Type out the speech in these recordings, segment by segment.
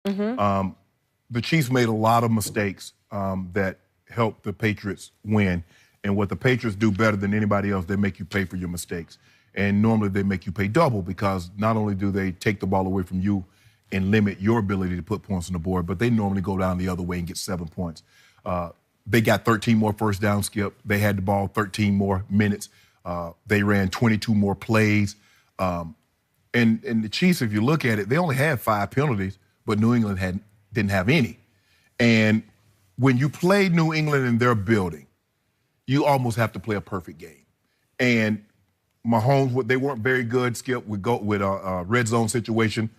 The Chiefs made a lot of mistakes that helped the Patriots win. And what the Patriots do better than anybody else, they make you pay for your mistakes. And normally they make you pay double because not only do they take the ball away from you and limit your ability to put points on the board, but they normally go down the other way and get 7 points. They got 13 more first down, Skip. They had the ball 13 more minutes. They ran 22 more plays. And the Chiefs, if you look at it, they only had 5 penalties, but New England didn't have any. And when you play New England in their building, you almost have to play a perfect game. And Mahomes, they weren't very good, Skip, with a red zone situation.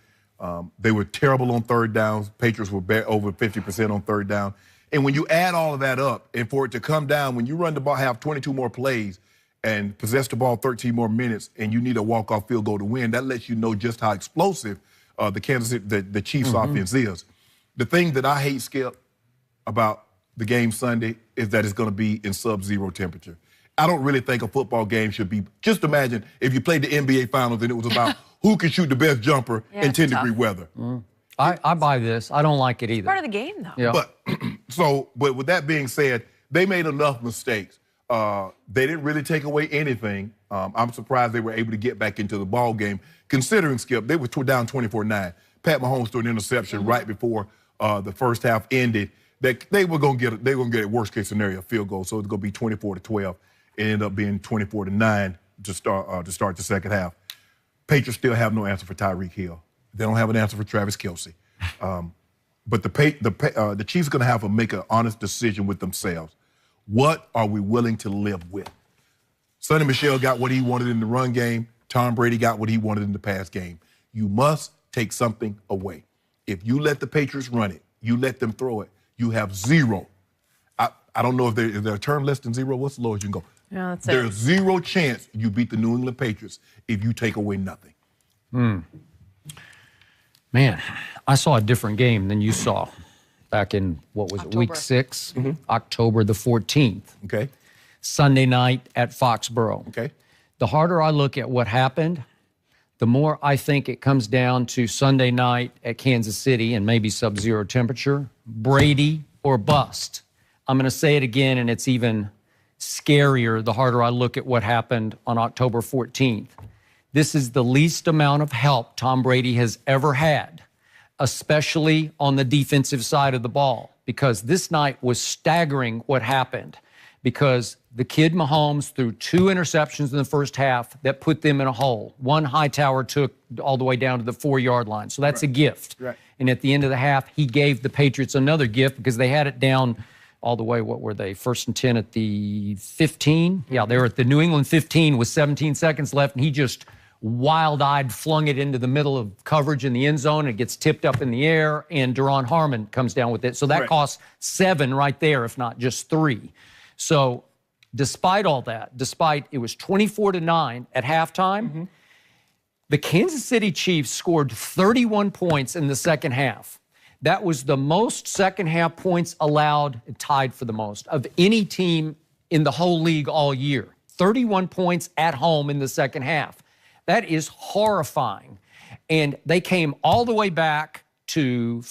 They were terrible on third downs. Patriots were over 50% on third down. And when you add all of that up, and for it to come down, when you run the ball, have 22 more plays and possess the ball 13 more minutes, and you need a walk-off field goal to win, that lets you know just how explosive the Chiefs offense is. The thing that I hate, Skip, about the game Sunday is that it's going to be in sub-zero temperature. I don't really think a football game should be, just imagine if you played the NBA Finals and it was about who can shoot the best jumper in 10-degree weather. I buy this. I don't like it either. It's part of the game, though. Yeah. But with that being said, they made enough mistakes. They didn't really take away anything. I'm surprised they were able to get back into the ball game, considering, Skip, they were down 24-9. Pat Mahomes threw an interception right before the first half ended. They were going to get a worst case scenario, a field goal. So it's going to be 24-12. It ended up being 24-9 to start the second half. Patriots still have no answer for Tyreek Hill. They don't have an answer for Travis Kelce. But the Chiefs are going to have to make an honest decision with themselves. What are we willing to live with? Sonny Michel got what he wanted in the run game. Tom Brady got what he wanted in the pass game. You must take something away. If you let the Patriots run it, you let them throw it, you have zero. I don't know if there's a term less than zero. What's the lowest you can go? Yeah, that's There's zero chance you beat the New England Patriots if you take away nothing. Man, I saw a different game than you saw back in, what was it, week 6, October the 14th. Okay. Sunday night at Foxborough. Okay. The harder I look at what happened, the more I think it comes down to Sunday night at Kansas City and maybe sub-zero temperature, Brady or bust. I'm going to say it again, and it's even scarier the harder I look at what happened on October 14th. This is the least amount of help Tom Brady has ever had, especially on the defensive side of the ball, because this night was staggering what happened, because the kid Mahomes threw 2 interceptions in the first half that put them in a hole. One Hightower took all the way down to the 4-yard line, so that's a gift. Right. And at the end of the half, he gave the Patriots another gift because they had it down all the way, what were they, 1st and 10 at the 15? Yeah, they were at the New England 15 with 17 seconds left, and he just wild-eyed flung it into the middle of coverage in the end zone. It gets tipped up in the air, and Deron Harmon comes down with it. So that costs 7 right there, if not just 3. So despite all that, despite it was 24-9 at halftime, the Kansas City Chiefs scored 31 points in the second half. That was the most second half points allowed, tied for the most, of any team in the whole league all year. 31 points at home in the second half. That is horrifying. And they came all the way back to,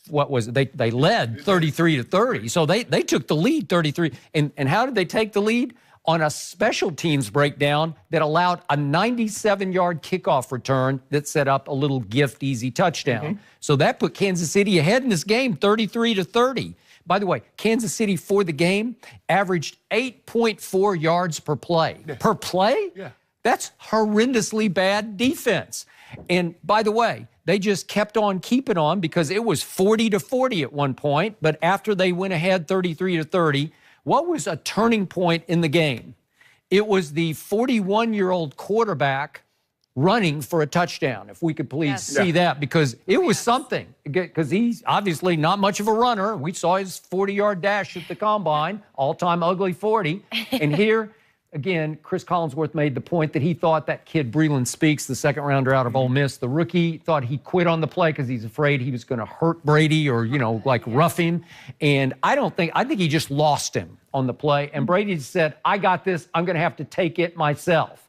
what was it? They led 33-30. So they took the lead 33. And how did they take the lead? On a special teams breakdown that allowed a 97-yard kickoff return that set up a little gift easy touchdown. So that put Kansas City ahead in this game, 33-30. By the way, Kansas City for the game averaged 8.4 yards per play. Per play? Yeah. That's horrendously bad defense. And by the way, they just kept on keeping on because it was 40-40 at one point. But after they went ahead 33-30, what was a turning point in the game? It was the 41-year-old quarterback running for a touchdown, if we could please see that, because it was something. Because he's obviously not much of a runner. We saw his 40-yard dash at the Combine, all-time ugly 40. And here, again, Chris Collinsworth made the point that he thought that kid Breeland Speaks, the second rounder out of Ole Miss, the rookie, thought he quit on the play because he's afraid he was going to hurt Brady or, you know, like rough him. And I think he just lost him on the play. And Brady said, I got this. I'm going to have to take it myself.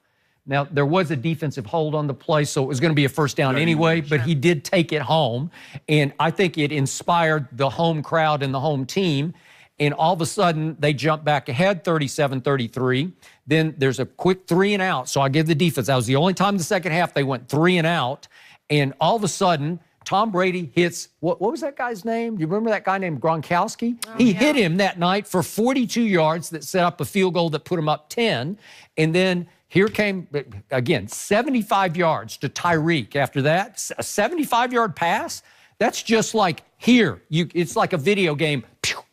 Now, there was a defensive hold on the play, so it was going to be a first down anyway, but he did take it home. And I think it inspired the home crowd and the home team. And all of a sudden, they jump back ahead, 37-33. Then there's a quick 3 and out. So I give the defense. That was the only time in the second half they went 3 and out. And all of a sudden, Tom Brady hits, what was that guy's name? Do you remember that guy named Gronkowski? He hit him that night for 42 yards that set up a field goal that put him up 10. And then here came, again, 75 yards to Tyreek. After that, a 75-yard pass, that's just like here. It's like a video game.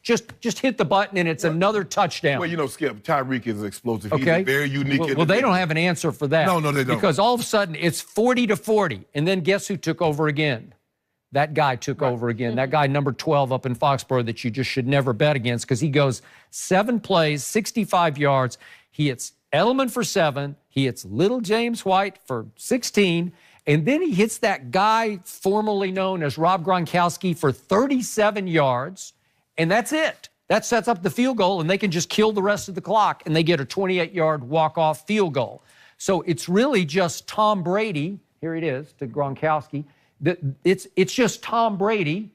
Just hit the button and it's another touchdown. Well, you know, Skip, Tyreek is explosive. Okay. He's very unique. Well, they don't have an answer for that. No, they don't. Because all of a sudden, it's 40-40. And then guess who took over again? That guy took over again. That guy, number 12 up in Foxborough, that you just should never bet against, because he goes 7 plays, 65 yards. He hits Edelman for 7. He hits Little James White for 16. And then he hits that guy formerly known as Rob Gronkowski for 37 yards. And that's it. That sets up the field goal, and they can just kill the rest of the clock, and they get a 28-yard walk-off field goal. So it's really just Tom Brady. Here it is to Gronkowski. It's just Tom Brady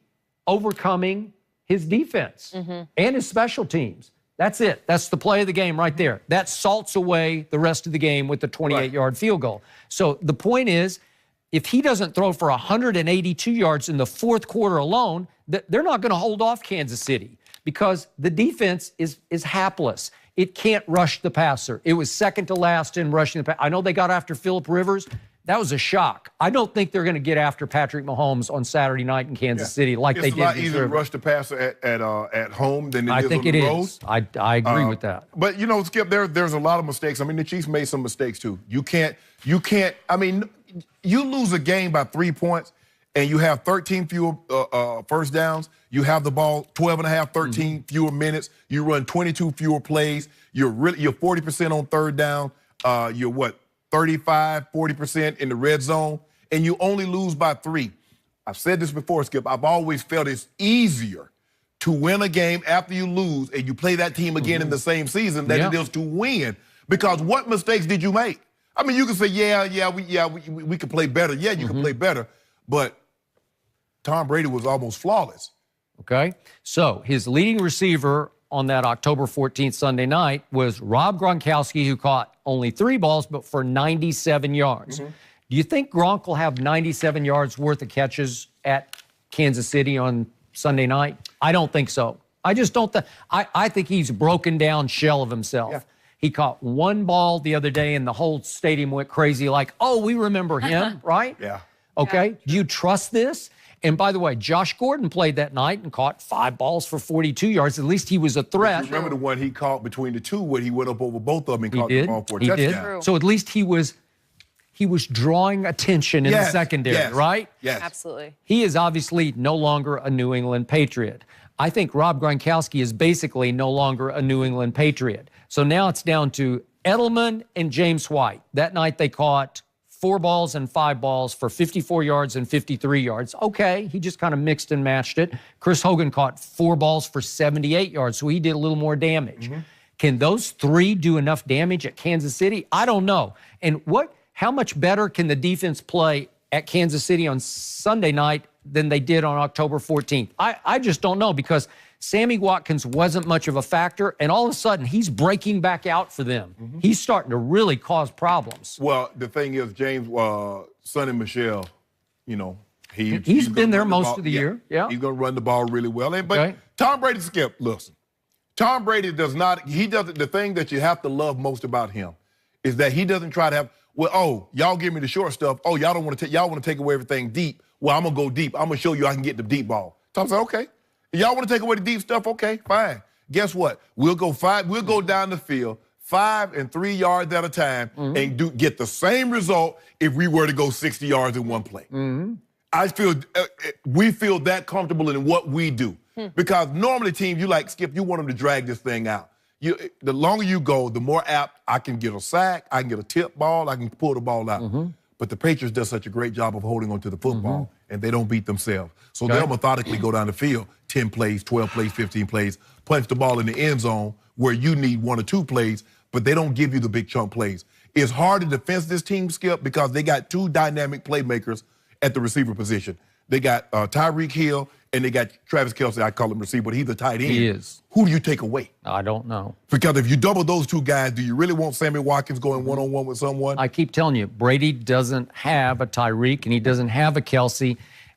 overcoming his defense and his special teams. That's it. That's the play of the game right there. That salts away the rest of the game with the 28-yard field goal. So the point is, if he doesn't throw for 182 yards in the fourth quarter alone, they're not going to hold off Kansas City, because the defense is hapless. It can't rush the passer. It was second to last in rushing the passer. I know they got after Phillip Rivers. That was a shock. I don't think they're going to get after Patrick Mahomes on Saturday night in Kansas City like they did. It's a lot easier to rush the passer at home than it is on the road. I think it is. I agree with that. But, you know, Skip, there's a lot of mistakes. I mean, the Chiefs made some mistakes, too. You can't, I mean, you lose a game by 3 points and you have 13 fewer first downs. You have the ball 12 and a half, 13 fewer minutes. You run 22 fewer plays. You're 40% on third down. You're what? 35, 40% in the red zone, and you only lose by 3. I've said this before, Skip. I've always felt it's easier to win a game after you lose and you play that team again in the same season than it is to win. Because what mistakes did you make? I mean, you can say, we could play better. Yeah, you can play better, but Tom Brady was almost flawless. Okay, so his leading receiver on that October 14th Sunday night was Rob Gronkowski, who caught only 3 balls, but for 97 yards. Do you think Gronk will have 97 yards worth of catches at Kansas City on Sunday night? I don't think so. I just don't think. I think he's a broken down shell of himself. Yeah. He caught 1 ball the other day, and the whole stadium went crazy like, oh, we remember him, right? Yeah. Okay, do you trust this? And by the way, Josh Gordon played that night and caught 5 balls for 42 yards. At least he was a threat. You remember the one he caught between the two where he went up over both of them and caught the ball for a touchdown. So at least he was drawing attention in the secondary, right? Yes. Absolutely. He is obviously no longer a New England Patriot. I think Rob Gronkowski is basically no longer a New England Patriot. So now it's down to Edelman and James White. That night they caught 4 balls and 5 balls for 54 yards and 53 yards. Okay, he just kind of mixed and matched it. Chris Hogan caught 4 balls for 78 yards, so he did a little more damage. Can those 3 do enough damage at Kansas City? I don't know. And how much better can the defense play at Kansas City on Sunday night than they did on October 14th? I just don't know, because Sammy Watkins wasn't much of a factor, and all of a sudden he's breaking back out for them. He's starting to really cause problems. Well, the thing is, James, Sonny Michel, you know, he's been there most of the year. Yeah, he's going to run the ball really well. But Tom Brady, Skip, listen, Tom Brady doesn't. The thing that you have to love most about him is that he doesn't try to have, well, oh, y'all give me the short stuff. Oh, y'all want to take away everything deep. Well, I'm going to go deep. I'm going to show you I can get the deep ball. Tom said, okay. Y'all want to take away the deep stuff? Okay, fine. Guess what? We'll go down the field 5 and 3 yards at a time and get the same result if we were to go 60 yards in one play. We feel that comfortable in what we do. Because normally teams, Skip, you want them to drag this thing out. The longer you go, the more apt I can get a sack, I can get a tip ball, I can pull the ball out. But the Patriots does such a great job of holding on to the football, and they don't beat themselves. So they'll methodically go down the field, 10 plays, 12 plays, 15 plays, punch the ball in the end zone where you need 1 or 2 plays, but they don't give you the big chunk plays. It's hard to defend this team, Skip, because they got two dynamic playmakers at the receiver position. They got Tyreek Hill and they got Travis Kelce. I call him receiver, but he's a tight end. He is. Who do you take away? I don't know. Because if you double those two guys, do you really want Sammy Watkins going one-on-one with someone? I keep telling you, Brady doesn't have a Tyreek, and he doesn't have a Kelce,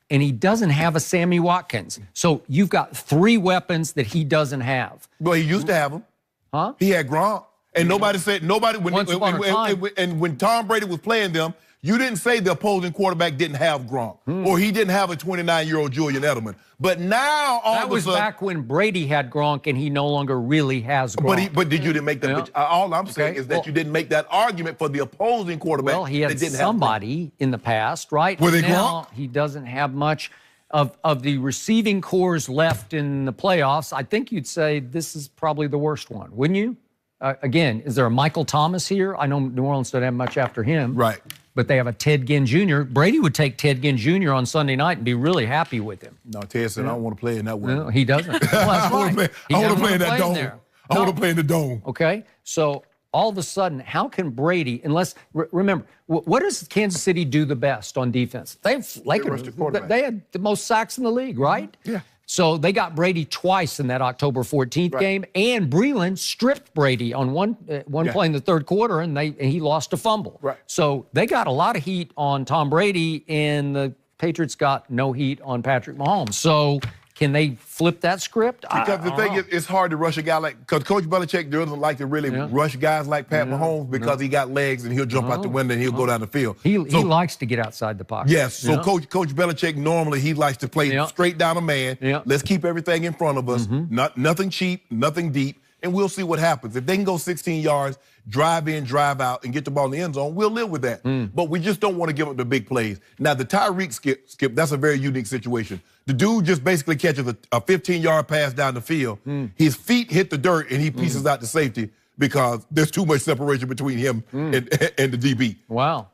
and he doesn't have a Sammy Watkins. So you've got three weapons that he doesn't have. Well, he used to have them. Huh? He had Gronk. And nobody said, when Tom Brady was playing them, you didn't say the opposing quarterback didn't have Gronk or he didn't have a 29-year-old Julian Edelman. But now all that of a was sudden, back when Brady had Gronk and he no longer really has Gronk. But did you didn't make that? Yeah. All I'm saying is that you didn't make that argument for the opposing quarterback. Well, he had that didn't somebody in the past, right? Were they now Gronk? he doesn't have much of the receiving cores left in the playoffs. I think you'd say this is probably the worst one, wouldn't you? Again, is there a Michael Thomas here? I know New Orleans doesn't have much after him. Right. But they have a Ted Ginn Jr. Brady would take Ted Ginn Jr. on Sunday night and be really happy with him. No, Ted said, I don't want to play in that way. No, he doesn't. Well, that's right. I want to play in that dome. There. I want to play in the dome. Okay, so all of a sudden, how can Brady, unless, remember, what does Kansas City do the best on defense? They had the most sacks in the league, right? Yeah. So they got Brady twice in that October 14th game, and Breland stripped Brady on one play in the third quarter, and he lost a fumble. Right. So they got a lot of heat on Tom Brady, and the Patriots got no heat on Patrick Mahomes. So can they flip that script? Because the thing is, it's hard to rush a guy because Coach Belichick doesn't like to really rush guys like Pat Mahomes because he got legs and he'll jump out the window and he'll go down the field. He likes to get outside the pocket. Yes, so Coach Belichick normally he likes to play straight down a man. Let's keep everything in front of us. Nothing cheap, nothing deep, and we'll see what happens. If they can go 16 yards, drive in, drive out, and get the ball in the end zone, we'll live with that. But we just don't want to give up the big plays. Now, the Tyreek skip, that's a very unique situation. The dude just basically catches a 15-yard pass down the field. His feet hit the dirt, and he pieces out the safety because there's too much separation between him and the DB. Wow.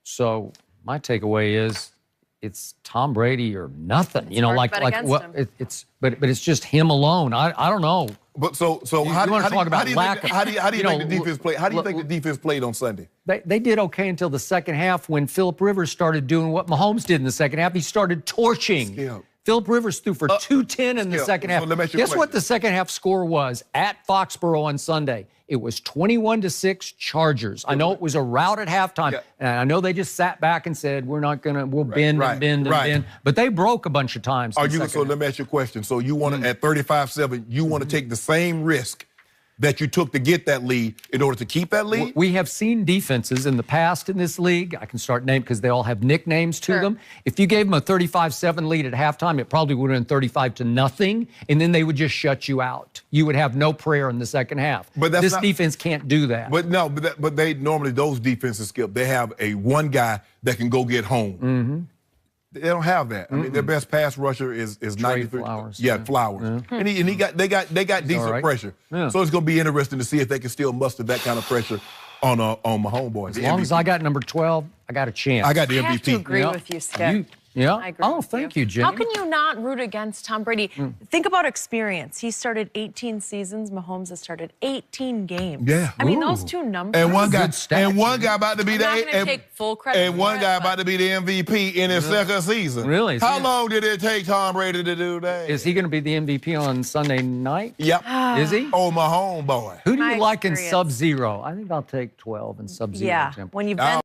So my takeaway is it's Tom Brady or nothing. It's but it's just him alone. I don't know. But so how do you think the defense played? How do you think the defense played on Sunday? They did okay until the second half when Phillip Rivers started doing what Mahomes did in the second half. He started torching. Skip. Phillip Rivers threw for 210 in the second half. Guess what the second half score was at Foxborough on Sunday? It was 21-6 Chargers. I know it was a rout at halftime, and I know they just sat back and said, we'll bend and bend. But they broke a bunch of times. So let me ask you a question. So you want to, at 35-7, you want to take the same risk that you took to get that lead in order to keep that lead? We have seen defenses in the past in this league. I can start naming because they all have nicknames to them. If you gave them a 35-7 lead at halftime, it probably would have been 35-0, and then they would just shut you out. You would have no prayer in the second half. But this defense can't do that. But they normally, those defenses, Skip, they have a one guy that can go get home. They don't have that. I mean, their best pass rusher is 93. Flowers. Flowers. And they got decent pressure. So it's going to be interesting to see if they can still muster that kind of pressure on my homeboys. As long as I got number 12, I got a chance. I got the MVP. I have to agree with you, Skip. I agree with thank you, Jenny. How can you not root against Tom Brady? Think about experience. He started 18 seasons. Mahomes has started 18 games. Yeah. I mean, those two numbers. And one guy about to be take full credit. And one guy about to be the MVP in his second season. Really? How long did it take Tom Brady to do that? Is he going to be the MVP on Sunday night? Yep. Is he? Oh, my homeboy. Who do you like in Sub-Zero? I think I'll take 12 in Sub-Zero. Yeah. When you've been